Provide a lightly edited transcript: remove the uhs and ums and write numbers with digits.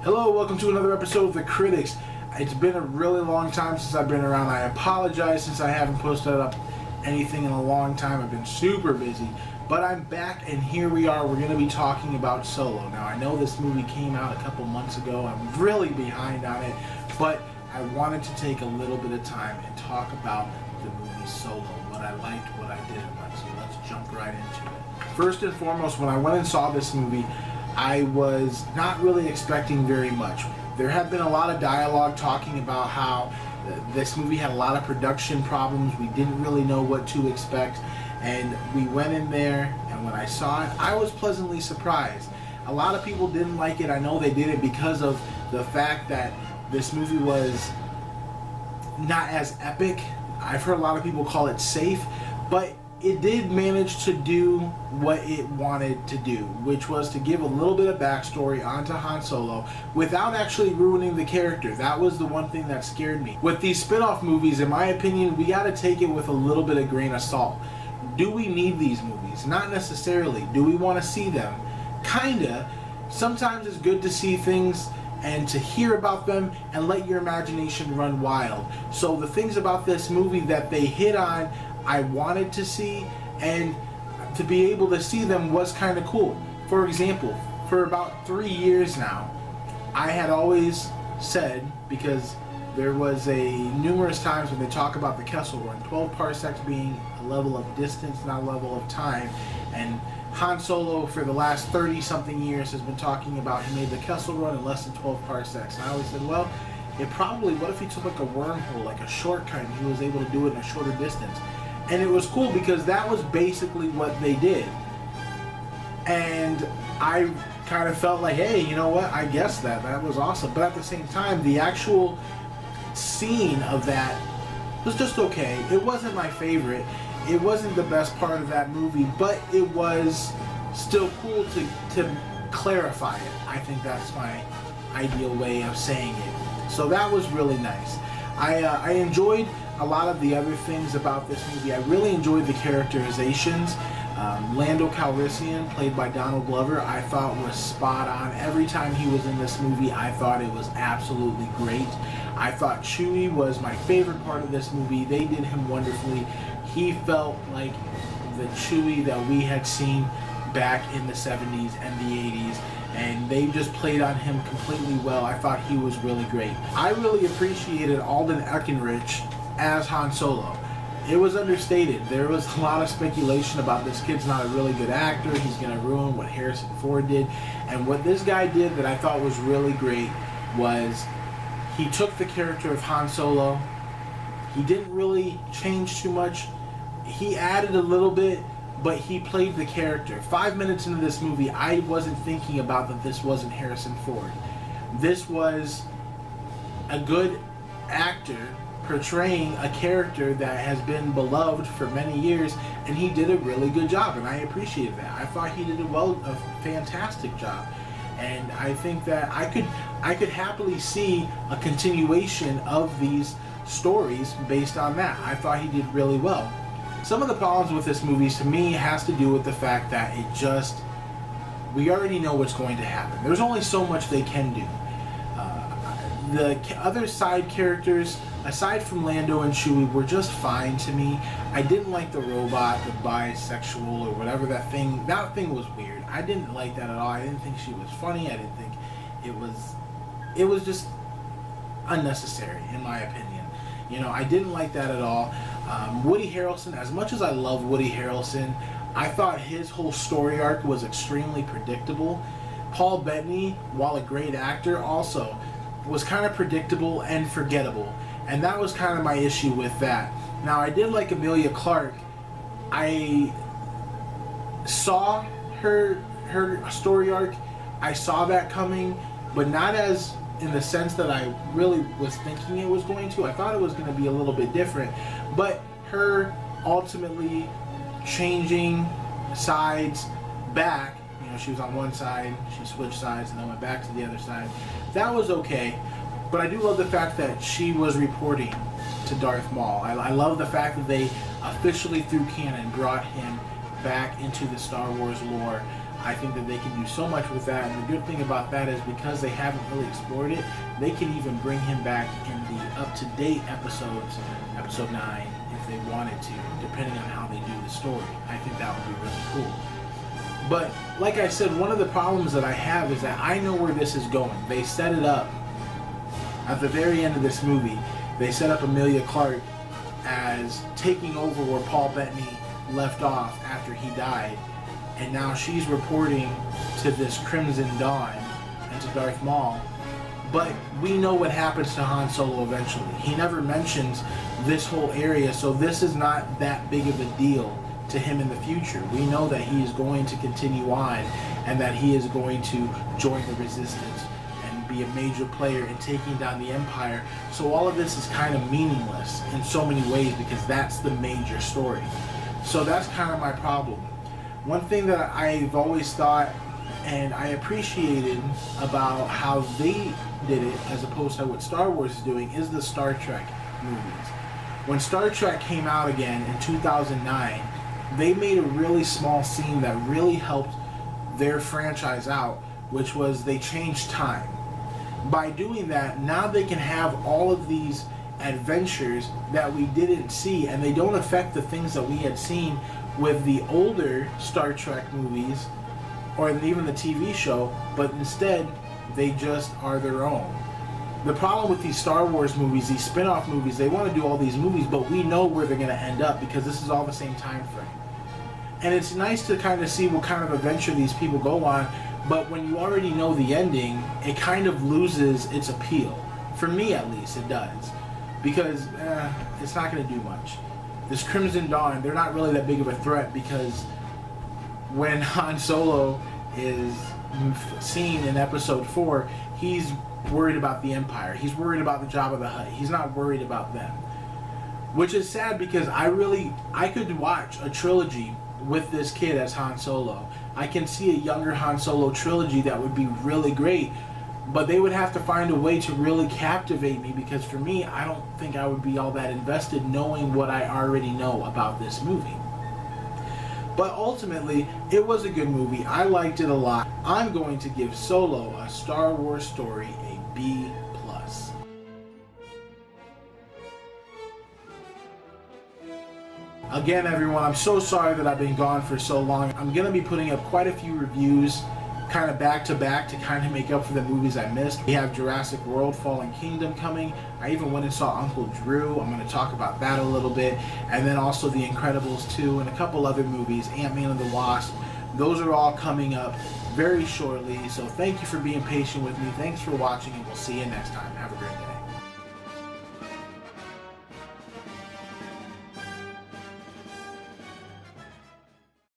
Hello, welcome to another episode of The Critics. It's been a really long time since I've been around. I apologize since I haven't posted up anything in a long time. I've been super busy. But I'm back, and here we are. We're going to be talking about Solo. Now, I know this movie came out a couple months ago. I'm really behind on it. But I wanted to take a little bit of time and talk about the movie Solo. What I liked, what I didn't like. So let's jump right into it. First and foremost, when I went and saw this movie, I was not really expecting very much. There had been a lot of dialogue talking about how this movie had a lot of production problems. We didn't really know what to expect. And we went in there, and when I saw it, I was pleasantly surprised. A lot of people didn't like it. I know they did it because of the fact that this movie was not as epic. I've heard a lot of people call it safe, but it did manage to do what it wanted to do, which was to give a little bit of backstory onto Han Solo without actually ruining the character. That was the one thing that scared me. With these spin-off movies, in my opinion, we gotta take it with a little bit of grain of salt. Do we need these movies? Not necessarily. Do we want to see them? Kinda. Sometimes it's good to see things and to hear about them and let your imagination run wild. So the things about this movie that they hit on, I wanted to see, and to be able to see them was kind of cool. For example, for about 3 years now, I had always said, because there was numerous times when they talk about the Kessel Run, 12 parsecs being a level of distance, not a level of time, and Han Solo for the last 30-something years has been talking about he made the Kessel Run in less than 12 parsecs. And I always said, well, what if he took like a wormhole, like a shortcut, and he was able to do it in a shorter distance? And it was cool because that was basically what they did. And I kind of felt like, hey, you know what? I guess that was awesome. But at the same time, the actual scene of that was just okay. It wasn't my favorite. It wasn't the best part of that movie, but it was still cool to clarify it. I think that's my ideal way of saying it. So that was really nice. I enjoyed a lot of the other things about this movie. I really enjoyed the characterizations. Lando Calrissian, played by Donald Glover, I thought was spot on. Every time he was in this movie, I thought it was absolutely great. I thought Chewie was my favorite part of this movie. They did him wonderfully. He felt like the Chewie that we had seen back in the 70s and the 80s, and they just played on him completely well. I thought he was really great. I really appreciated Alden Ehrenreich as Han Solo. It was understated. There was a lot of speculation about this kid's not a really good actor. He's going to ruin what Harrison Ford did. And what this guy did that I thought was really great was he took the character of Han Solo. He didn't really change too much. He added a little bit, but he played the character. 5 minutes into this movie, I wasn't thinking about that this wasn't Harrison Ford. This was a good actor portraying a character that has been beloved for many years, and he did a really good job, and I appreciated that. I thought he did a fantastic job, and I think that I could happily see a continuation of these stories based on that. I thought he did really well. Some of the problems with this movie, to me, has to do with the fact that we already know what's going to happen. There's only so much they can do. The other side characters, aside from Lando and Chewie, were just fine to me. I didn't like the robot, the bisexual, or whatever that thing was weird. I didn't like that at all. I didn't think she was funny. I didn't think it was just unnecessary, in my opinion. You know, I didn't like that at all. Woody Harrelson, as much as I love Woody Harrelson, I thought his whole story arc was extremely predictable. Paul Bettany, while a great actor, also was kind of predictable and forgettable, and that was kind of my issue with that. Now, I did like Emilia Clarke. I saw her story arc. I saw that coming, but not as in the sense that I really was thinking it was going to. I thought it was going to be a little bit different, but her ultimately changing sides back, you know, she was on one side, she switched sides, and then went back to the other side. That was okay, but I do love the fact that she was reporting to Darth Maul. I love the fact that they officially, through canon, brought him back into the Star Wars lore. I think that they can do so much with that, and the good thing about that is because they haven't really explored it, they can even bring him back in the up-to-date episodes, episode 9, if they wanted to, depending on how they do the story. I think that would be really cool. But like I said, one of the problems that I have is that I know where this is going. They set it up at the very end of this movie. They set up Emilia Clarke as taking over where Paul Bettany left off after he died, and now she's reporting to this Crimson Dawn and to Darth Maul. But we know what happens to Han Solo eventually. He never mentions this whole area, so this is not that big of a deal to him in the future. We know that he is going to continue on and that he is going to join the Resistance and be a major player in taking down the Empire. So all of this is kind of meaningless in so many ways because that's the major story. So that's kind of my problem. One thing that I've always thought and I appreciated about how they did it as opposed to what Star Wars is doing is the Star Trek movies. When Star Trek came out again in 2009, they made a really small scene that really helped their franchise out, which was they changed time. By doing that, now they can have all of these adventures that we didn't see, and they don't affect the things that we had seen with the older Star Trek movies or even the TV show, but instead they just are their own. The problem with these Star Wars movies, these spin-off movies, they want to do all these movies, but we know where they're going to end up because this is all the same time frame. And it's nice to kind of see what kind of adventure these people go on, but when you already know the ending, it kind of loses its appeal. For me, at least, it does. Because it's not going to do much. This Crimson Dawn, they're not really that big of a threat because when Han Solo is seen in Episode 4, he's worried about the Empire. He's worried about the Jabba the Hutt. He's not worried about them. Which is sad because I could watch a trilogy with this kid as Han Solo. I can see a younger Han Solo trilogy that would be really great, but they would have to find a way to really captivate me because for me, I don't think I would be all that invested knowing what I already know about this movie. But ultimately, it was a good movie. I liked it a lot. I'm going to give Solo, a Star Wars story, a B+. Again, everyone, I'm so sorry that I've been gone for so long. I'm going to be putting up quite a few reviews kind of back to back to kind of make up for the movies I missed. We have Jurassic World Fallen Kingdom coming. I even went and saw Uncle Drew. I'm going to talk about that a little bit. And then also The Incredibles 2 and a couple other movies, Ant-Man and the Wasp. Those are all coming up very shortly. So thank you for being patient with me. Thanks for watching, and we'll see you next time. Have a great day.